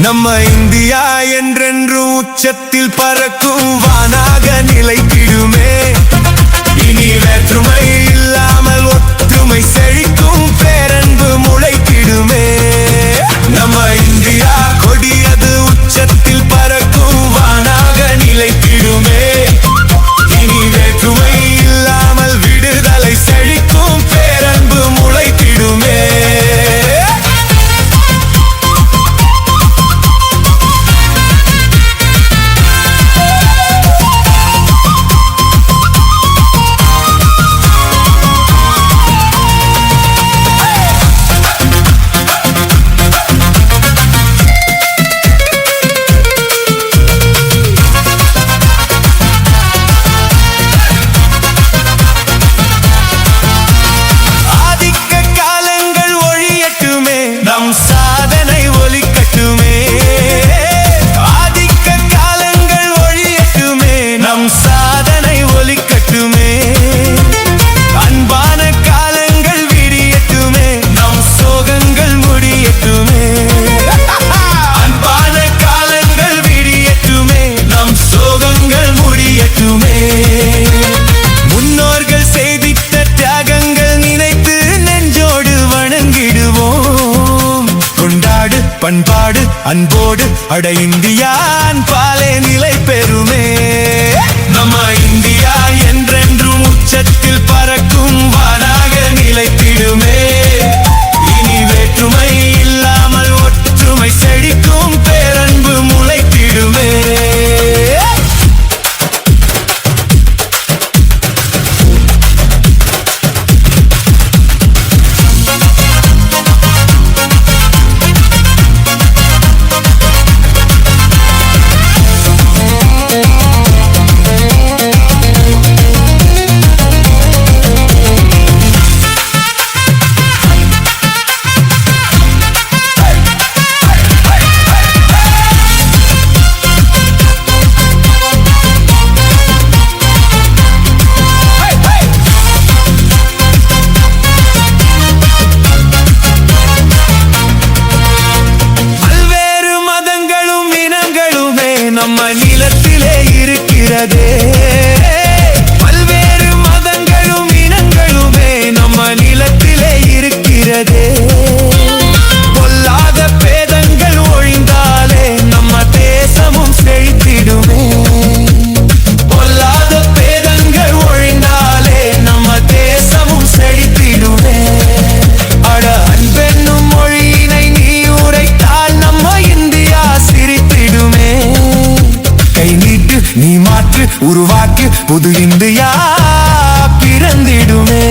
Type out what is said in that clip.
நம்ம இந்தியா என்றென்றும் உச்சத்தில் பறக்கும் வானாக நிலைத்திடுமே. இனி வேற்றுமை இல்லாமல் ஒற்றுமை செழிக்கும் பேரன்பு முளைத்திடுமே. நம்ம இந்தியா கொடியது உச்சத்தில் பறக்கும் வானாக நிலைத்திடுமே. இனி வேற்றுமை இல்லாமல் விடுதலை செழிக்கும் பேரன்பு முளைத்திடுமே. சாதனை ஒலிக்கட்டுமே. ஆதிக்க காலங்கள் ஒழியட்டுமே. நம் சாதனை ஒலிக்கட்டுமே. அன்பான காலங்கள் விடியட்டுமே. நம் சோகங்கள் முடியட்டுமே. அன்பான காலங்கள் விடியட்டுமே. நம் சோகங்கள் முடியட்டுமே. முன்னோர்கள் செய்திட்ட தியாகங்கள் நினைத்து நெஞ்சோடு வணங்கிடுவோம். கொண்டாடு பண்பாடு அன்போடு அட இந்தியான் பாலே நிலை பெறுமே. நம்ம இந்தியா என்றென்றும் உச்சத்தில் பறக்கும் வானாக நிலைத்திடுமே. இனி வேற்றுமை இல்லாமல் ஒற்றுமை செழிக்கும் பேரன்பு முளைத்திடுமே. நம்ம நிலத்திலே இருக்கிறதே. பல்வேறு மதங்களும் இனங்களுமே நம்ம நிலத்திலே இருக்கிறதே. பொல்லாத பேதங்கள் ஒழிந்தாலே நம்ம தேசமும் செழித்திடுமே. பொல்லாத பேதங்கள் ஒழிந்தாலே நம்ம தேசமும் செழித்திடுமே. அட அன்பென்னும் மொழியினை நீ உரைத்தால் நம்ம இந்தியா சிரித்திடுமே. கை நீட்டு நீ மாற்று உருவாக்கு புது இந்தியா பிறந்திடுமே.